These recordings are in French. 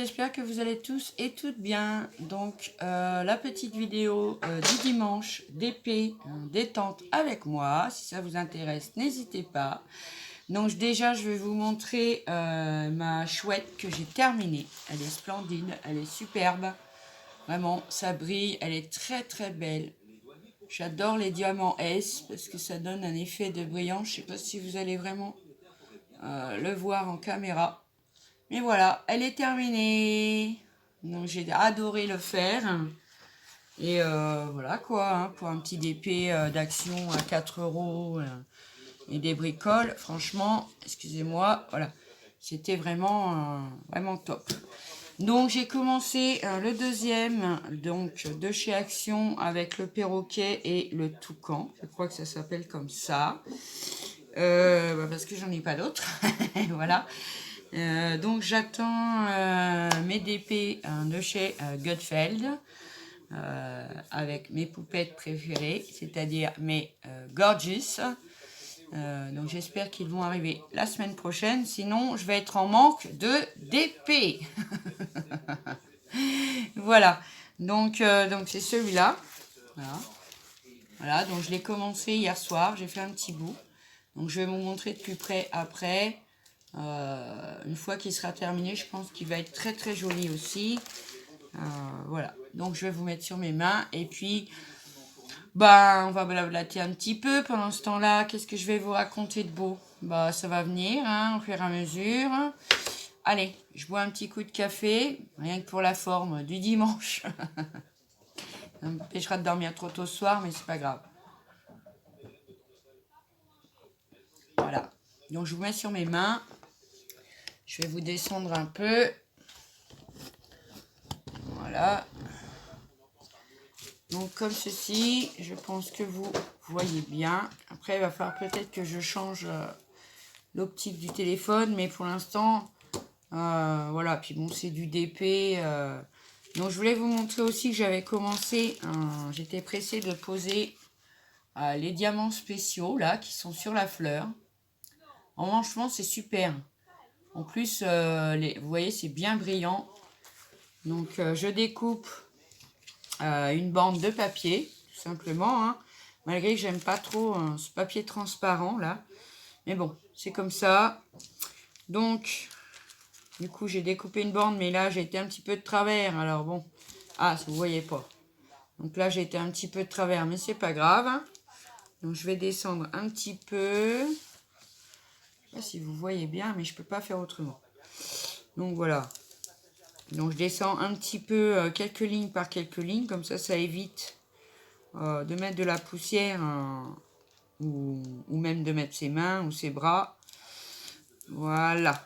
j'espère que vous allez tous et toutes bien. Donc, la petite vidéo du dimanche d'épée détente avec moi. Si ça vous intéresse, n'hésitez pas. Donc, déjà, je vais vous montrer ma chouette que j'ai terminée. Elle est splendide, elle est superbe. Vraiment, ça brille, elle est très très belle. J'adore les diamants S parce que ça donne un effet de brillant. Je ne sais pas si vous allez vraiment le voir en caméra. Mais voilà, elle est terminée. Donc j'ai adoré le faire. Et voilà quoi, hein, pour un petit DP d'action à 4 € et des bricoles. Franchement, excusez-moi, voilà. C'était vraiment, vraiment top. Donc j'ai commencé le deuxième donc, de chez Action avec le perroquet et le toucan. Je crois que ça s'appelle comme ça. Parce que j'en ai pas d'autres. Voilà. Donc j'attends mes DP de chez Gutfeld avec mes poupettes préférées, c'est-à-dire mes Gorgeous. Donc j'espère qu'ils vont arriver la semaine prochaine, sinon je vais être en manque de DP. Voilà, donc c'est celui-là. Voilà. Voilà, donc je l'ai commencé hier soir, j'ai fait un petit bout. Donc je vais vous montrer de plus près après. Une fois qu'il sera terminé, je pense qu'il va être très très joli aussi. Voilà, donc je vais vous mettre sur mes mains et puis on va blablater un petit peu pendant ce temps-là. Qu'est-ce que je vais vous raconter de beau? Ça va venir au fur et à mesure. Allez, je bois un petit coup de café, rien que pour la forme du dimanche. Ça m'empêchera de dormir trop tôt ce soir, mais c'est pas grave. Voilà, donc je vous mets sur mes mains. Je vais vous descendre un peu. Voilà. Donc comme ceci, je pense que vous voyez bien. Après, il va falloir peut-être que je change l'optique du téléphone. Mais pour l'instant, voilà. Puis bon, c'est du DP. Donc je voulais vous montrer aussi que j'avais commencé. J'étais pressée de poser les diamants spéciaux, là, qui sont sur la fleur. Franchement, c'est super. En plus, vous voyez, c'est bien brillant. Donc je découpe une bande de papier, tout simplement, hein, malgré que j'aime pas trop ce papier transparent là, mais bon, c'est comme ça. Donc du coup j'ai découpé une bande, mais là j'ai été un petit peu de travers, alors bon, vous voyez pas, donc là j'ai été un petit peu de travers, mais c'est pas grave. Donc je vais descendre un petit peu, je sais pas si vous voyez bien, mais je peux pas faire autrement. Donc voilà, donc je descends un petit peu, quelques lignes par quelques lignes, comme ça évite de mettre de la poussière ou même de mettre ses mains ou ses bras. Voilà.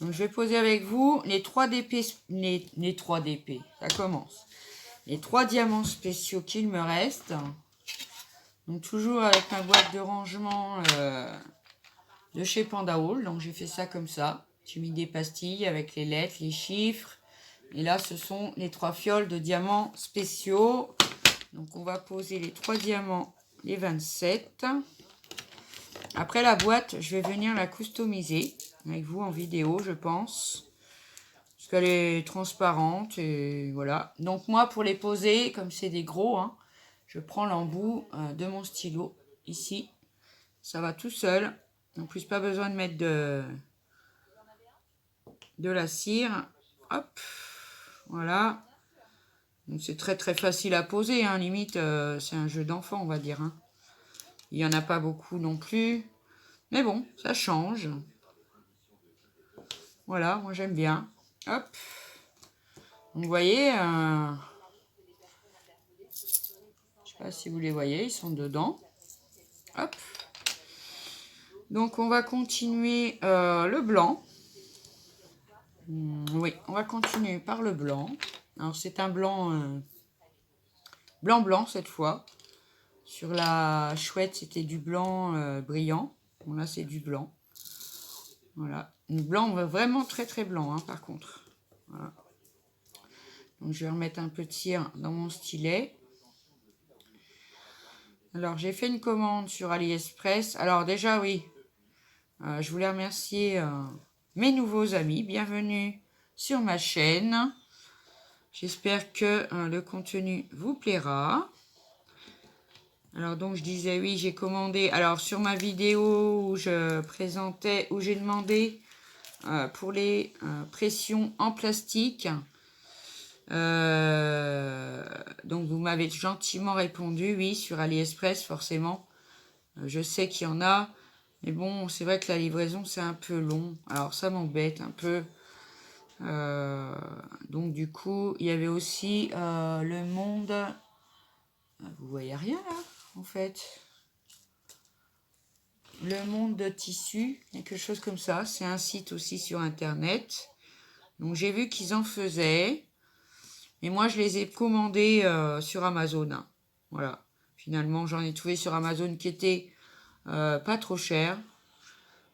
Donc je vais poser avec vous les 3 DP, les 3 DP, ça commence. Les 3 diamants spéciaux qu'il me reste. Donc toujours avec ma boîte de rangement de chez Panda Hall. Donc j'ai fait ça comme ça. J'ai mis des pastilles avec les lettres, les chiffres. Et là ce sont les 3 fioles de diamants spéciaux. Donc on va poser les 3 diamants, les 27. Après la boîte, je vais venir la customiser avec vous en vidéo, je pense. Parce qu'elle est transparente et voilà. Donc moi, pour les poser, comme c'est des gros, hein, je prends l'embout de mon stylo ici. Ça va tout seul. En plus, pas besoin de mettre de la cire. Hop, voilà. Donc c'est très très facile à poser, hein. Limite, c'est un jeu d'enfant, on va dire, hein. Il n'y en a pas beaucoup non plus. Mais bon, ça change. Voilà, moi j'aime bien. Hop. Donc, vous voyez, je sais pas si vous les voyez, ils sont dedans. Hop. Donc on va continuer le blanc. Oui, on va continuer par le blanc. Alors c'est un blanc blanc cette fois. Sur la chouette, c'était du blanc brillant. Bon, là, c'est du blanc. Voilà. Un blanc vraiment très très blanc, hein, par contre. Voilà. Donc je vais remettre un peu de cire dans mon stylet. Alors j'ai fait une commande sur AliExpress. Alors déjà oui, je voulais remercier mes nouveaux amis. Bienvenue sur ma chaîne. J'espère que le contenu vous plaira. Alors donc je disais oui, j'ai commandé. Alors sur ma vidéo où je présentais, où j'ai demandé pour les pressions en plastique. Donc vous m'avez gentiment répondu, oui, sur AliExpress forcément. Je sais qu'il y en a, mais bon, c'est vrai que la livraison c'est un peu long. Alors ça m'embête un peu. Donc du coup, il y avait aussi le monde. Vous voyez rien là, en fait. Le monde de tissu, quelque chose comme ça. C'est un site aussi sur internet. Donc j'ai vu qu'ils en faisaient. Et moi je les ai commandés sur Amazon. Voilà. Finalement j'en ai trouvé sur Amazon qui étaient pas trop chers.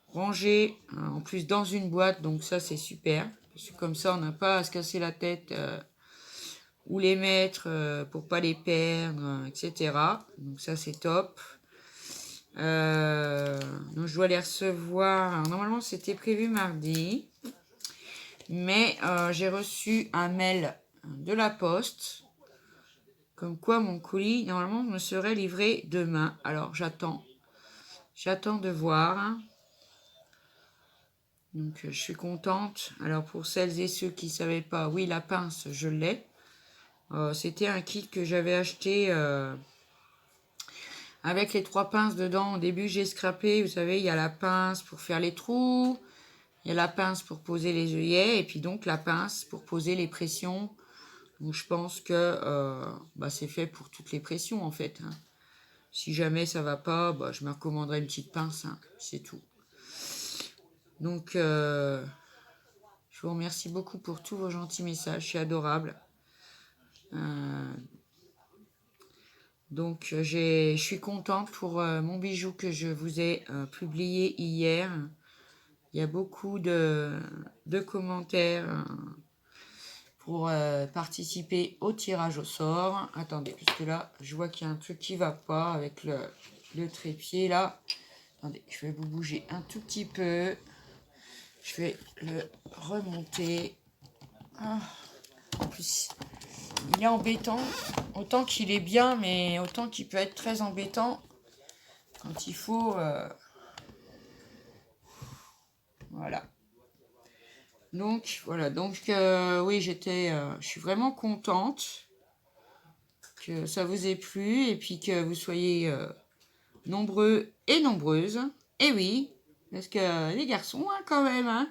Rangés en plus dans une boîte. Donc ça c'est super. Parce que comme ça on n'a pas à se casser la tête. Où les mettre pour pas les perdre, etc. Donc ça c'est top. Donc je dois les recevoir. Alors, normalement c'était prévu mardi, mais j'ai reçu un mail de la poste comme quoi mon colis normalement me serait livré demain. Alors j'attends de voir. Donc je suis contente. Alors pour celles et ceux qui ne savaient pas, oui, la pince je l'ai. C'était un kit que j'avais acheté avec les 3 pinces dedans. Au début j'ai scrappé, vous savez, il y a la pince pour faire les trous, il y a la pince pour poser les œillets, et puis donc la pince pour poser les pressions. Donc je pense que c'est fait pour toutes les pressions en fait. Si jamais ça va pas, je me recommanderai une petite pince, c'est tout. Donc je vous remercie beaucoup pour tous vos gentils messages, c'est adorable. Donc je suis contente pour mon bijou que je vous ai publié hier. Il y a beaucoup de commentaires pour participer au tirage au sort. Attendez, parce que là, je vois qu'il y a un truc qui va pas avec le trépied là. Attendez, je vais vous bouger un tout petit peu. Je vais le remonter. En plus, il est embêtant. Autant qu'il est bien, mais autant qu'il peut être très embêtant quand il faut... Voilà. Donc, voilà. Donc, oui, je suis vraiment contente que ça vous ait plu et puis que vous soyez nombreux et nombreuses. Et oui, parce que les garçons, quand même.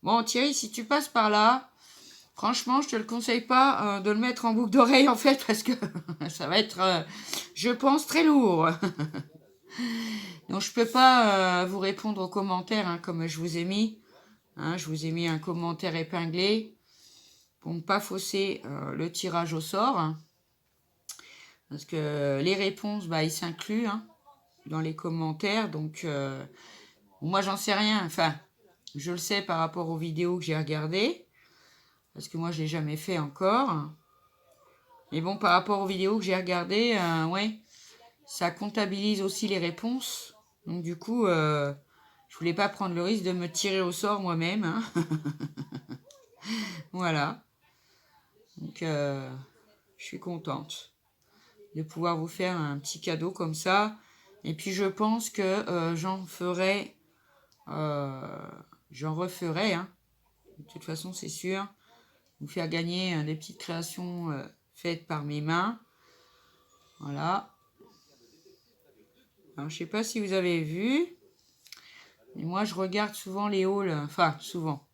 Bon, Thierry, si tu passes par là, franchement, je te le conseille pas de le mettre en boucle d'oreille, en fait, parce que ça va être, je pense, très lourd. Donc, je peux pas vous répondre aux commentaires, comme je vous ai mis. Je vous ai mis un commentaire épinglé pour ne pas fausser le tirage au sort. Parce que les réponses, ils s'incluent dans les commentaires. Donc, moi, j'en sais rien. Enfin, je le sais par rapport aux vidéos que j'ai regardées. Parce que moi, je ne l'ai jamais fait encore. Mais bon, par rapport aux vidéos que j'ai regardées, ouais, ça comptabilise aussi les réponses. Donc, du coup, je voulais pas prendre le risque de me tirer au sort moi-même. Voilà. Donc, je suis contente de pouvoir vous faire un petit cadeau comme ça. Et puis, je pense que j'en referai. De toute façon, c'est sûr. Vous faire gagner des petites créations faites par mes mains. Voilà. Alors, je sais pas si vous avez vu. Mais moi, je regarde souvent les hauls. Enfin, souvent.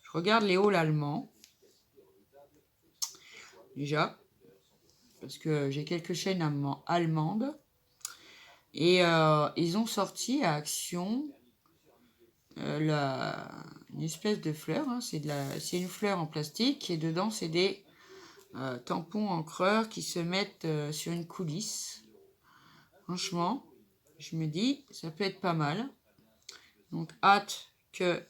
Je regarde les hauls allemands. Déjà. Parce que j'ai quelques chaînes allemandes. Et ils ont sorti à Action une espèce de fleur. C'est une fleur en plastique. Et dedans, c'est des tampons encreurs qui se mettent sur une coulisse. Franchement, je me dis, ça peut être pas mal. Donc, hâte que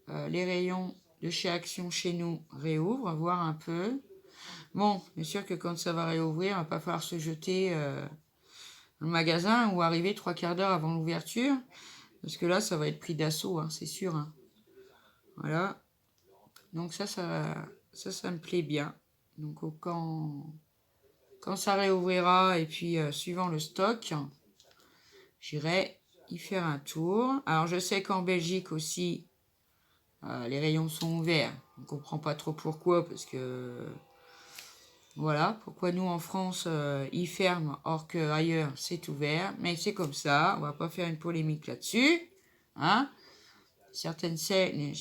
les rayons de chez Action chez nous réouvrent, voir un peu. Bon, bien sûr que quand ça va réouvrir, il va pas falloir se jeter dans le magasin ou arriver 3/4 d'heure avant l'ouverture. Parce que là, ça va être pris d'assaut, c'est sûr. Voilà. Donc ça me plaît bien. Donc quand ça réouvrira et puis suivant le stock, j'irai y faire un tour. Alors je sais qu'en Belgique aussi, les rayons sont ouverts. On ne comprend pas trop pourquoi, parce que voilà, pourquoi nous en France, ils ferment, or qu'ailleurs c'est ouvert. Mais c'est comme ça, on va pas faire une polémique là-dessus. Hein. Certaines chaînes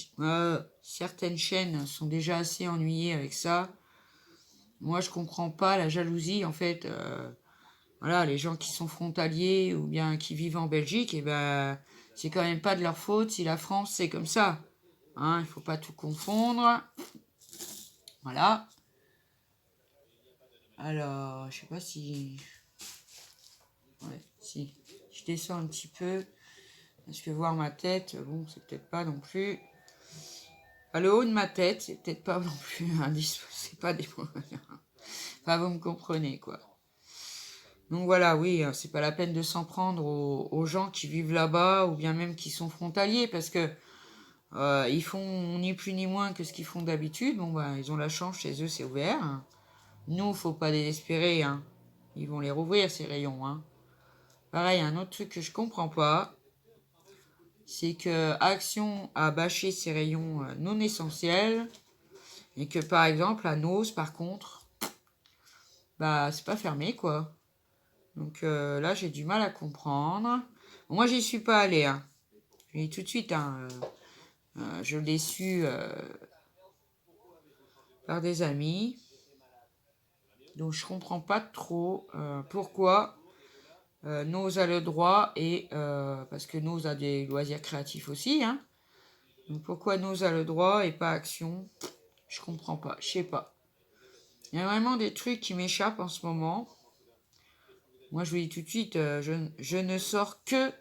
sont déjà assez ennuyées avec ça. Moi, je comprends pas la jalousie, en fait. Voilà, les gens qui sont frontaliers ou bien qui vivent en Belgique, et ben, c'est quand même pas de leur faute si la France c'est comme ça. Hein, il faut pas tout confondre. Voilà. Alors, je sais pas si... Ouais, si. Je descends un petit peu. Parce que voir ma tête, bon, c'est peut-être pas non plus... À le haut de ma tête, c'est peut-être pas non plus c'est pas des... Enfin, vous me comprenez, quoi. Donc voilà, oui, c'est pas la peine de s'en prendre aux gens qui vivent là-bas ou bien même qui sont frontaliers parce que ils font ni plus ni moins que ce qu'ils font d'habitude. Bon, bah, ils ont la chance, chez eux, c'est ouvert. Nous, faut pas désespérer, hein. Ils vont les rouvrir, ces rayons, hein. Pareil, un autre truc que je comprends pas, c'est que Action a bâché ces rayons non essentiels et que, par exemple, à Noz, par contre, bah, c'est pas fermé, quoi. Donc là, j'ai du mal à comprendre. Bon, moi, j'y suis pas allée, hein. Je l'ai dit tout de suite, hein. Je l'ai su par des amis. Donc, je comprends pas trop pourquoi Noz a le droit et parce que Noz a des loisirs créatifs aussi, hein. Donc, pourquoi Noz a le droit et pas Action? Je comprends pas, je sais pas. Il y a vraiment des trucs qui m'échappent en ce moment. Moi, je vous dis tout de suite, je ne sors que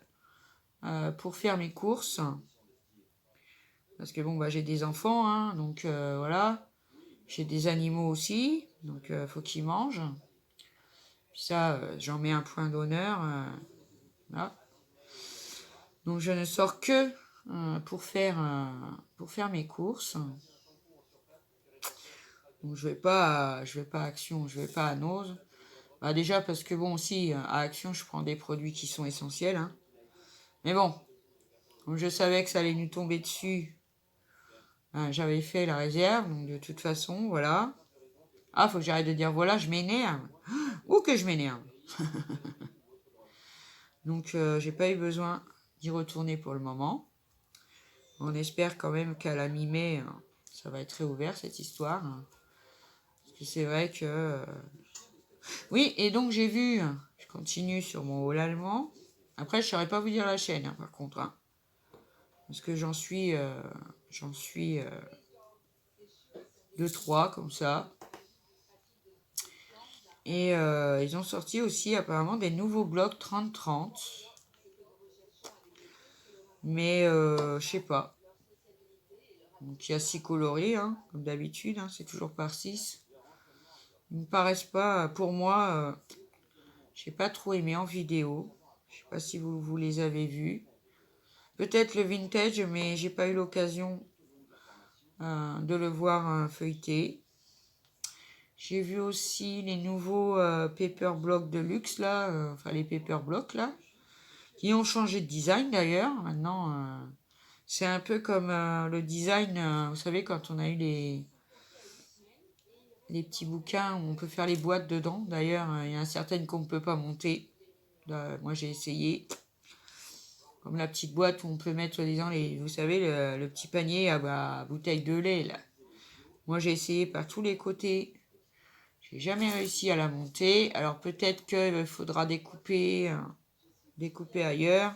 pour faire mes courses. Parce que bon, bah, j'ai des enfants, hein, donc voilà. J'ai des animaux aussi, donc faut qu'ils mangent. Puis ça, j'en mets un point d'honneur. Là. Donc je ne sors que pour faire mes courses. Donc je vais pas à Action, je vais pas à Noz. Bah, déjà parce que bon, aussi à Action, je prends des produits qui sont essentiels. Hein. Mais bon, comme je savais que ça allait nous tomber dessus, j'avais fait la réserve. Donc de toute façon, voilà. Ah, faut que j'arrête de dire voilà, je m'énerve. Ou que je m'énerve. Donc, j'ai pas eu besoin d'y retourner pour le moment. On espère quand même qu'à la mi-mai, ça va être réouvert cette histoire. Parce que c'est vrai que... Oui, et donc j'ai vu, je continue sur mon haul allemand. Après, je ne saurais pas vous dire la chaîne, hein, par contre. Hein. Parce que j'en suis 2-3 comme ça. Et ils ont sorti aussi apparemment des nouveaux blocs 30-30. Mais je sais pas. Donc il y a 6 colorés, hein, comme d'habitude, hein, c'est toujours par 6. Ils me paraissent pas, pour moi, j'ai pas trop aimé en vidéo. Je sais pas si vous les avez vus. Peut-être le vintage, mais j'ai pas eu l'occasion de le voir feuilleté. J'ai vu aussi les nouveaux Paper Block de luxe là, enfin les Paper Block là, qui ont changé de design d'ailleurs. Maintenant, c'est un peu comme le design, vous savez, quand on a eu les petits bouquins où on peut faire les boîtes dedans. D'ailleurs, il y en a certaines qu'on ne peut pas monter. Là, moi, j'ai essayé. Comme la petite boîte où on peut mettre, soi-disant, vous savez, le petit panier à bouteille de lait. Là. Moi, j'ai essayé par tous les côtés. J'ai jamais réussi à la monter. Alors, peut-être qu'il faudra découper ailleurs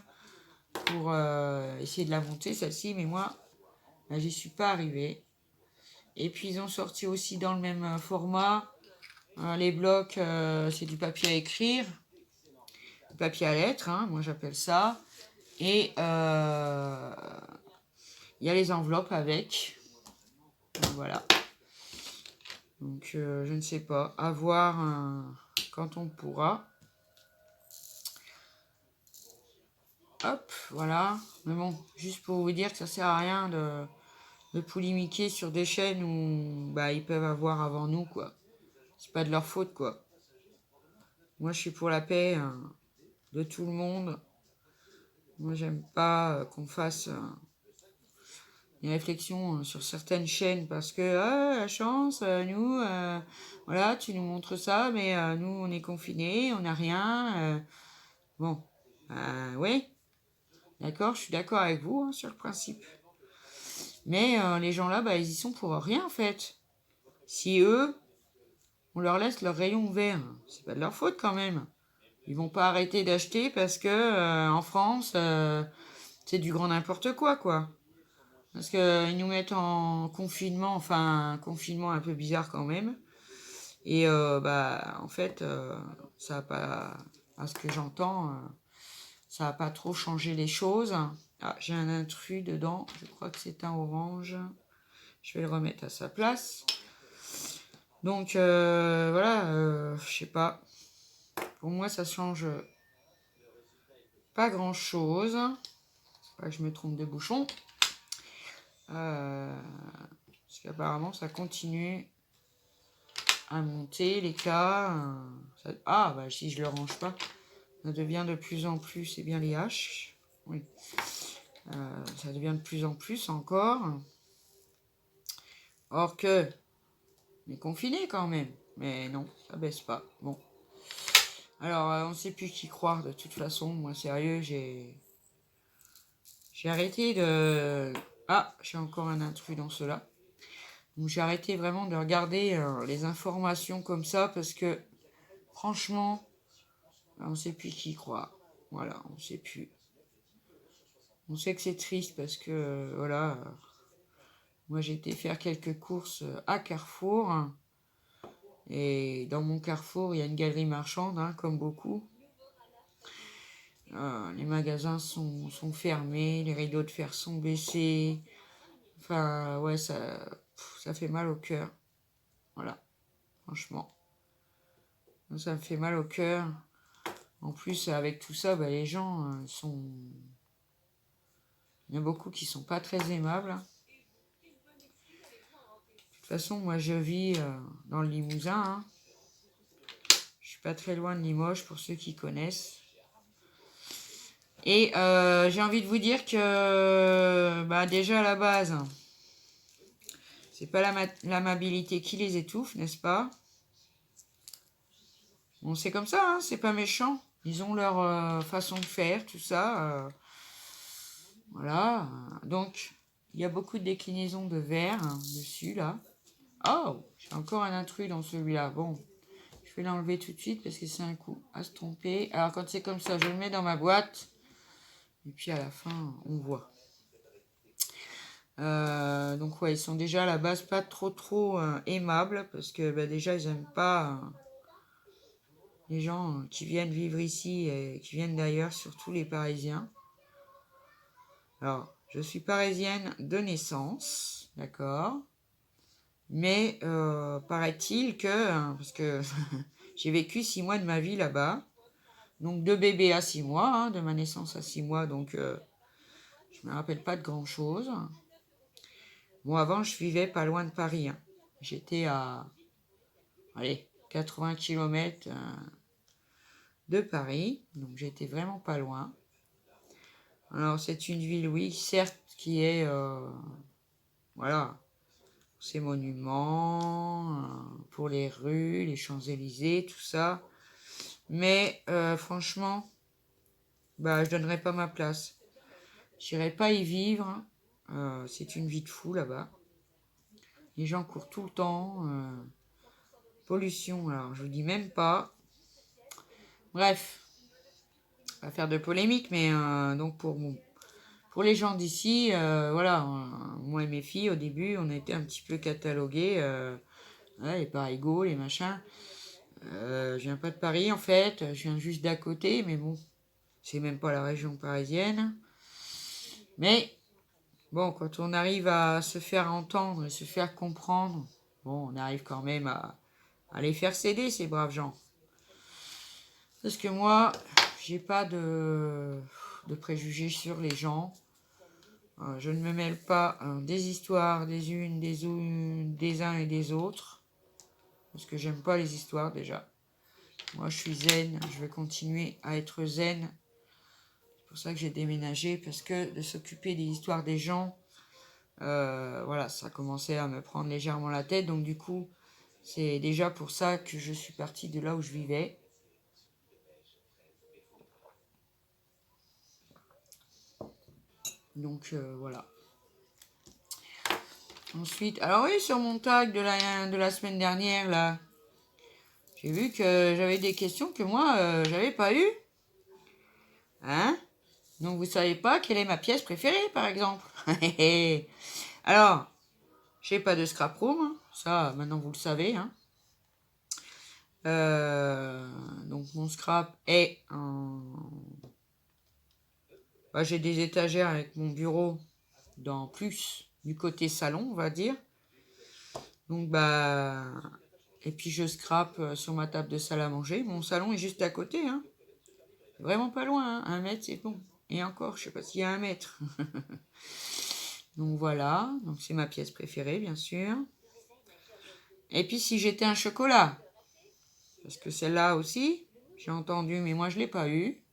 pour essayer de la monter, celle-ci. Mais moi, là, j'y suis pas arrivée. Et puis, ils ont sorti aussi dans le même format. Les blocs, c'est du papier à écrire, du papier à lettres, hein, moi j'appelle ça. Et il y a les enveloppes avec. Donc, voilà. Donc je ne sais pas. À voir quand on pourra. Hop, voilà. Mais bon, juste pour vous dire que ça sert à rien de polémiquer sur des chaînes où bah, ils peuvent avoir avant nous, quoi. C'est pas de leur faute, quoi. Moi, je suis pour la paix de tout le monde. Moi, j'aime pas qu'on fasse des réflexions sur certaines chaînes parce que la chance, nous, voilà, tu nous montres ça, mais nous, on est confinés, on n'a rien. Bon, oui, d'accord, je suis d'accord avec vous hein, sur le principe. Mais les gens là, bah, ils y sont pour rien en fait. Si eux, on leur laisse leur rayon ouvert, c'est pas de leur faute quand même. Ils vont pas arrêter d'acheter parce que en France, c'est du grand n'importe quoi. Parce qu'ils nous mettent en confinement, enfin un confinement un peu bizarre quand même. Et bah en fait, ça a pas, à ce que j'entends, ça a pas trop changé les choses. Ah, j'ai un intrus dedans, je crois que c'est un orange. Je vais le remettre à sa place. Donc voilà, je sais pas. Pour moi, ça change pas grand chose. Pas que je me trompe de bouchon. Parce qu'apparemment, ça continue à monter les cas. Ah, bah si je le range pas, ça devient de plus en plus. C'est bien les haches. Oui. Ça devient de plus en plus encore. Or que, on est confiné quand même. Mais non, ça baisse pas. Bon. Alors, on ne sait plus qui croire de toute façon. Moi, sérieux, j'ai arrêté de... Ah, j'ai encore un intrus dans cela. Donc, j'ai arrêté vraiment de regarder les informations comme ça parce que, franchement, on ne sait plus qui croire. Voilà, on ne sait plus. On sait que c'est triste parce que, voilà, moi, j'ai été faire quelques courses à Carrefour. Et dans mon Carrefour, il y a une galerie marchande, hein, comme beaucoup. Les magasins sont fermés, les rideaux de fer sont baissés. Enfin, ouais, ça fait mal au cœur. Voilà, franchement. Ça me fait mal au cœur. En plus, avec tout ça, bah, les gens sont... Il y en a beaucoup qui sont pas très aimables. De toute façon, moi, je vis dans le Limousin. Hein. Je suis pas très loin de Limoges, pour ceux qui connaissent. Et j'ai envie de vous dire que, bah, déjà à la base, c'est pas l'amabilité qui les étouffe, n'est-ce pas? Bon, c'est comme ça, hein, c'est pas méchant. Ils ont leur façon de faire, tout ça. Voilà. Donc, il y a beaucoup de déclinaisons de verre hein, dessus, là. Oh, j'ai encore un intrus dans celui-là. Bon, je vais l'enlever tout de suite parce que c'est un coup à se tromper. Alors, quand c'est comme ça, je le mets dans ma boîte. Et puis, à la fin, on voit. Donc ouais, ils sont déjà à la base pas trop aimables parce que bah, déjà ils aiment pas les gens qui viennent vivre ici et qui viennent d'ailleurs, surtout les Parisiens. Alors, je suis parisienne de naissance, d'accord, mais paraît-il que, parce que j'ai vécu 6 mois de ma vie là-bas, donc de bébé à 6 mois, hein, de ma naissance à 6 mois, donc je me rappelle pas de grand-chose. Bon, avant, je vivais pas loin de Paris. Hein. J'étais à, allez, 80 km de Paris. Donc, j'étais vraiment pas loin. Alors, c'est une ville, oui, certes, qui est, voilà, ses monuments, pour les rues, les Champs-Élysées, tout ça. Mais, franchement, bah, je donnerais pas ma place. J'irais pas y vivre. C'est une vie de fou là-bas. Les gens courent tout le temps. Pollution, alors je vous dis même pas. Bref, pas faire de polémique, mais donc pour les gens d'ici, voilà, moi et mes filles, au début, on a été un petit peu catalogués, les parigots, les machins. Je viens pas de Paris en fait, je viens juste d'à côté, mais bon, c'est même pas la région parisienne. Mais bon, quand on arrive à se faire entendre et se faire comprendre, bon, on arrive quand même à les faire céder, ces braves gens. Parce que moi, j'ai pas de préjugés sur les gens. Je ne me mêle pas des histoires des unes, des uns et des autres. Parce que j'aime pas les histoires déjà. Moi, je suis zen. Je vais continuer à être zen. C'est pour ça que j'ai déménagé. Parce que de s'occuper des histoires des gens, voilà, ça commençait à me prendre légèrement la tête. Donc du coup, c'est déjà pour ça que je suis partie de là où je vivais. Donc voilà. Ensuite, alors oui, sur mon tag de la semaine dernière, là, j'ai vu que j'avais des questions que moi, j'avais pas eues. Hein? Donc vous savez pas quelle est ma pièce préférée, par exemple. Alors, j'ai pas de scrap room, hein. Ça, maintenant vous le savez. Hein. Donc mon scrap est en... Bah, j'ai des étagères avec mon bureau dans plus du côté salon, on va dire. Donc bah... Et puis je scrape sur ma table de salle à manger. Mon salon est juste à côté, hein. Vraiment pas loin, hein. 1 mètre c'est bon. Et encore, je sais pas s'il y a 1 mètre. Donc voilà, donc c'est ma pièce préférée, bien sûr. Et puis si j'étais un chocolat, parce que celle-là aussi, j'ai entendu, mais moi je l'ai pas eu.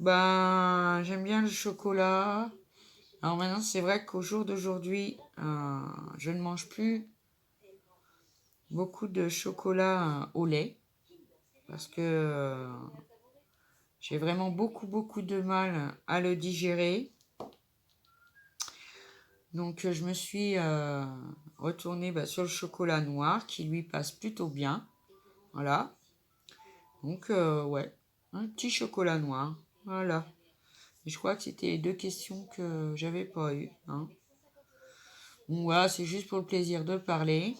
Ben, j'aime bien le chocolat. Alors maintenant, c'est vrai qu'au jour d'aujourd'hui, je ne mange plus beaucoup de chocolat au lait, parce que j'ai vraiment beaucoup de mal à le digérer. Donc je me suis retournée sur le chocolat noir qui lui passe plutôt bien. Voilà. Donc ouais, un petit chocolat noir. Voilà. Et je crois que c'était les 2 questions que j'avais pas eues. Hein. Bon voilà, c'est juste pour le plaisir de parler.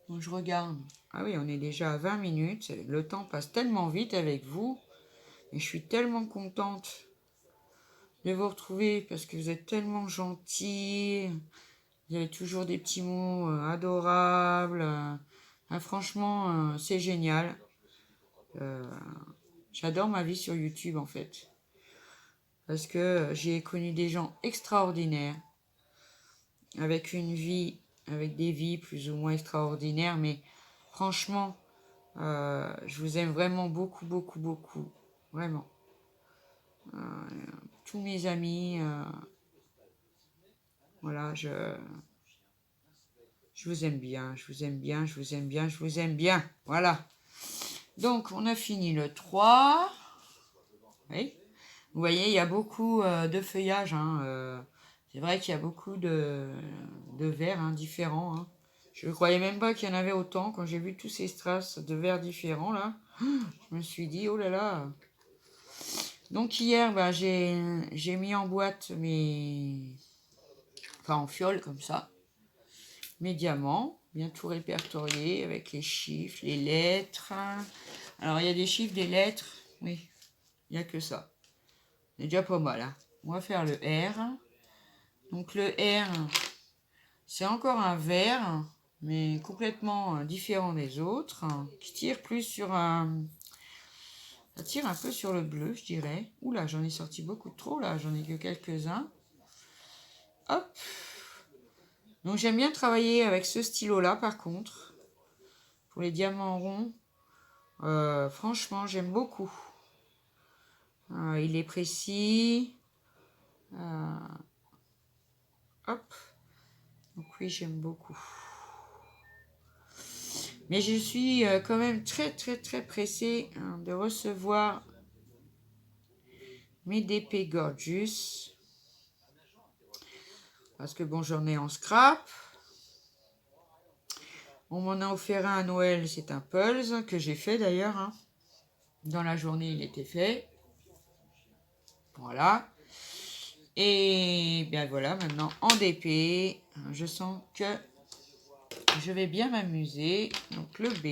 Donc je regarde. Ah oui, on est déjà à 20 minutes. Le temps passe tellement vite avec vous. Et je suis tellement contente de vous retrouver parce que vous êtes tellement gentils. Vous avez toujours des petits mots adorables. Franchement, c'est génial. J'adore ma vie sur YouTube en fait. Parce que j'ai connu des gens extraordinaires. Avec une vie, avec des vies plus ou moins extraordinaires. Mais franchement, je vous aime vraiment beaucoup. Vraiment. Tous mes amis, voilà, je vous aime bien, je vous aime bien, je vous aime bien, je vous aime bien. Voilà. Donc, on a fini le 3. Oui. Vous voyez, il y a beaucoup de feuillage. Hein, c'est vrai qu'il y a beaucoup de vers différents. Hein. Je ne croyais même pas qu'il y en avait autant. Quand j'ai vu tous ces strass de vers différents, là, je me suis dit, oh là là. Donc hier, j'ai mis en boîte enfin en fiole comme ça, mes diamants, bien tout répertorié avec les chiffres, les lettres. Alors il y a des chiffres, des lettres, oui, il n'y a que ça. C'est déjà pas mal. Hein. On va faire le R. Donc le R, c'est encore un vert, mais complètement différent des autres, qui tire plus sur un... Ça tire un peu sur le bleu, je dirais. Oula, j'en ai sorti beaucoup trop, là. J'en ai que quelques-uns. Hop. Donc, j'aime bien travailler avec ce stylo-là, par contre. Pour les diamants ronds. Franchement, j'aime beaucoup. Il est précis. Hop. Donc, oui, j'aime beaucoup. Mais je suis quand même très pressée de recevoir mes DP Gorgeous. Parce que bon, j'en ai en scrap. On m'en a offert un à Noël, c'est un Pulse que j'ai fait d'ailleurs. Hein. Dans la journée, il était fait. Voilà. Et bien voilà, maintenant en DP, je sens que je vais bien m'amuser. Donc le B.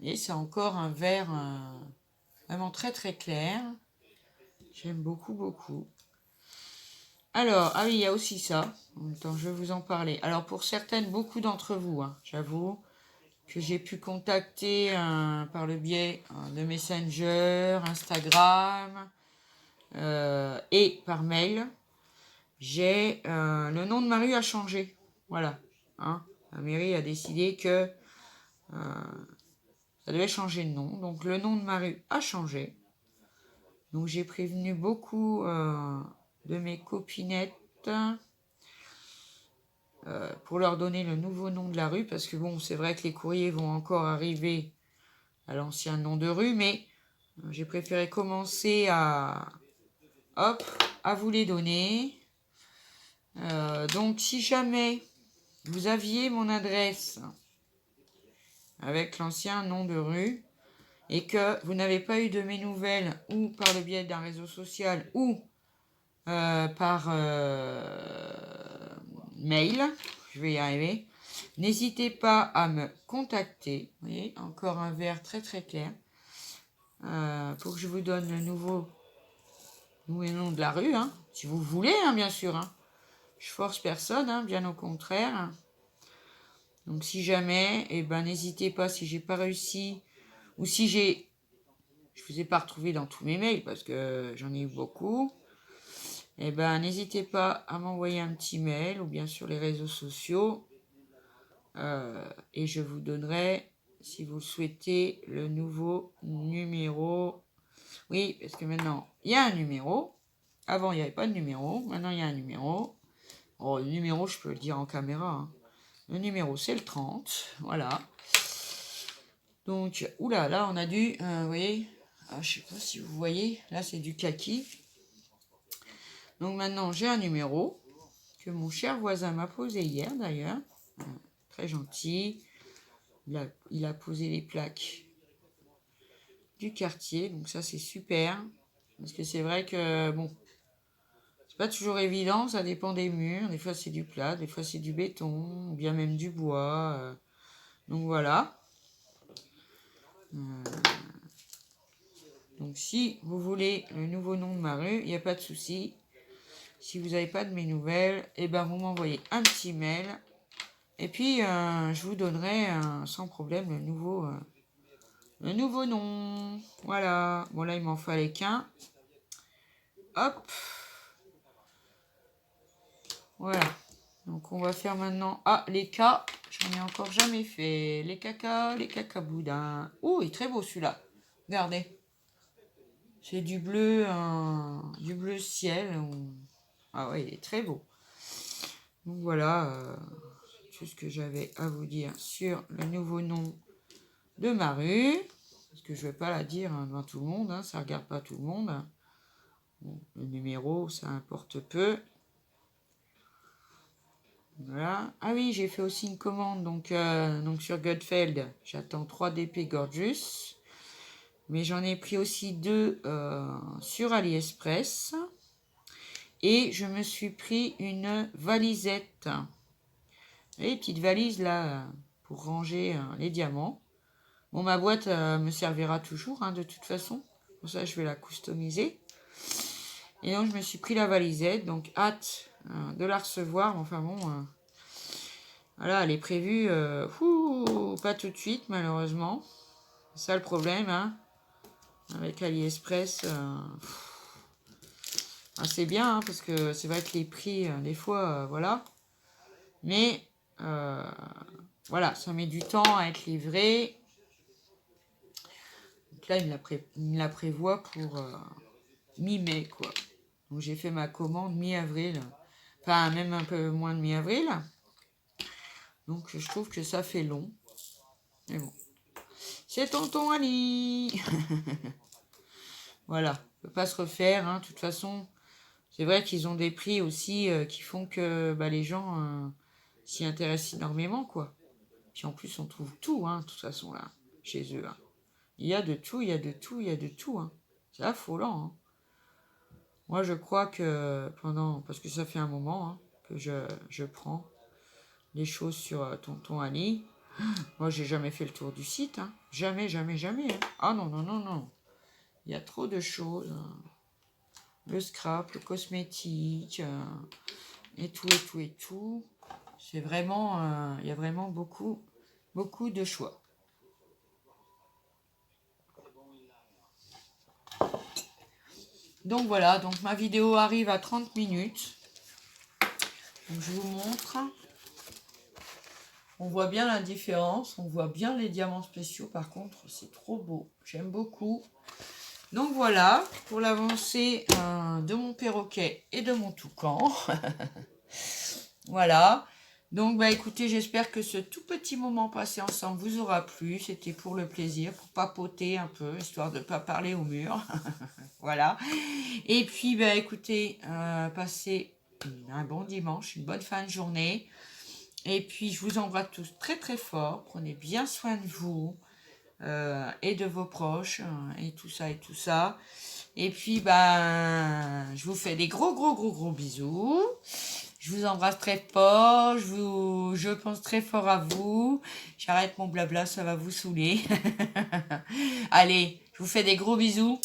Et c'est encore un vert vraiment très clair. J'aime beaucoup. Alors, ah oui, il y a aussi ça. En même temps, je vais vous en parler. Alors, pour certaines, beaucoup d'entre vous, hein, j'avoue, que j'ai pu contacter par le biais de Messenger, Instagram, et par mail, j'ai le nom de ma rue a changé. Voilà. Hein. La mairie a décidé que ça devait changer de nom. Donc le nom de ma rue a changé. Donc j'ai prévenu beaucoup de mes copinettes pour leur donner le nouveau nom de la rue. Parce que bon, c'est vrai que les courriers vont encore arriver à l'ancien nom de rue. Mais j'ai préféré commencer à vous les donner. Donc si jamais vous aviez mon adresse avec l'ancien nom de rue et que vous n'avez pas eu de mes nouvelles ou par le biais d'un réseau social ou par mail, je vais y arriver, n'hésitez pas à me contacter. Vous voyez, encore un vert très très clair pour que je vous donne le nouveau nom de la rue, hein, si vous voulez, hein, bien sûr. Hein. Je force personne, hein, bien au contraire. Donc si jamais, eh ben, n'hésitez pas, si j'ai pas réussi, ou si je vous ai pas retrouvé dans tous mes mails, parce que j'en ai eu beaucoup, eh ben, n'hésitez pas à m'envoyer un petit mail, ou bien sur les réseaux sociaux, et je vous donnerai, si vous le souhaitez, le nouveau numéro. Oui, parce que maintenant, il y a un numéro. Avant, il n'y avait pas de numéro. Maintenant, il y a un numéro. Oh, le numéro, je peux le dire en caméra, hein. Le numéro, c'est le 30. Voilà. Donc, oula, là, on a du... vous voyez, je sais pas si vous voyez. Là, c'est du kaki. Donc, maintenant, j'ai un numéro que mon cher voisin m'a posé hier, d'ailleurs. Très gentil. Il a posé les plaques du quartier. Donc, ça, c'est super. Parce que c'est vrai que, bon, c'est pas toujours évident. Ça dépend des murs. Des fois, c'est du plat. Des fois, c'est du béton. Ou bien même du bois. Donc, voilà. Donc si vous voulez le nouveau nom de ma rue, il n'y a pas de souci. Si vous n'avez pas de mes nouvelles, eh ben vous m'envoyez un petit mail. Et puis je vous donnerai sans problème le nouveau nom. Voilà. Bon là il m'en fallait qu'un. Hop. Voilà. Donc on va faire maintenant. Ah les cas. J'en ai encore jamais fait. Les cacaboudins. Oh il est très beau celui-là. Regardez. C'est du bleu ciel. Ah ouais, il est très beau. Donc voilà, tout ce que j'avais à vous dire sur le nouveau nom de ma rue. Parce que je ne vais pas la dire devant tout le monde, hein, ça ne regarde pas tout le monde. Bon, le numéro, ça importe peu. Voilà. Ah oui, j'ai fait aussi une commande donc sur Gutfeld. J'attends 3 DP Gorgeous. Mais j'en ai pris aussi 2 sur AliExpress. Et je me suis pris une valisette. Et petite valise là pour ranger les diamants. Bon, ma boîte me servira toujours hein, de toute façon. Pour ça, je vais la customiser. Et donc, je me suis pris la valisette. Donc, hâte de la recevoir. Enfin bon, voilà, elle est prévue. Pas tout de suite, malheureusement. C'est ça le problème. Hein, avec AliExpress. C'est bien, hein, parce que c'est vrai que les prix, des fois, voilà. Mais, voilà, ça met du temps à être livré. Donc là, il me la prévoit pour mi-mai, quoi. Donc j'ai fait ma commande mi-avril. Enfin, même un peu moins de mi-avril. Donc je trouve que ça fait long. Mais bon. C'est tonton Ali. Voilà. On peut pas se refaire, hein. De toute façon, c'est vrai qu'ils ont des prix aussi qui font que les gens s'y intéressent énormément, quoi. Puis en plus, on trouve tout, hein, de toute façon, là, chez eux. Hein. Il y a de tout, il y a de tout, il y a de tout. Hein. C'est affolant. Hein. Moi, je crois que parce que ça fait un moment hein, que je prends les choses sur tonton Ali. Moi, j'ai jamais fait le tour du site. Hein. Jamais, jamais, jamais. Hein. Ah non, non, non, non. Il y a trop de choses. Hein. Le scrap, le cosmétique, et tout, et tout, et tout. C'est vraiment, il y a vraiment beaucoup, beaucoup de choix. Donc voilà, donc ma vidéo arrive à 30 minutes. Donc je vous montre. On voit bien la différence, on voit bien les diamants spéciaux. Par contre, c'est trop beau, j'aime beaucoup. Donc voilà, pour l'avancée de mon perroquet et de mon toucan. Voilà. Donc, bah écoutez, j'espère que ce tout petit moment passé ensemble vous aura plu. C'était pour le plaisir, pour papoter un peu, histoire de ne pas parler au mur. Voilà. Et puis, bah écoutez, passez un bon dimanche, une bonne fin de journée. Et puis, je vous embrasse tous très très fort. Prenez bien soin de vous et de vos proches et tout ça et tout ça. Et puis, ben, je vous fais des gros bisous. Je vous embrasse très fort. Je pense très fort à vous. J'arrête mon blabla, ça va vous saouler. Allez, je vous fais des gros bisous.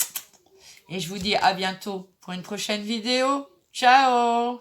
Et je vous dis à bientôt pour une prochaine vidéo. Ciao!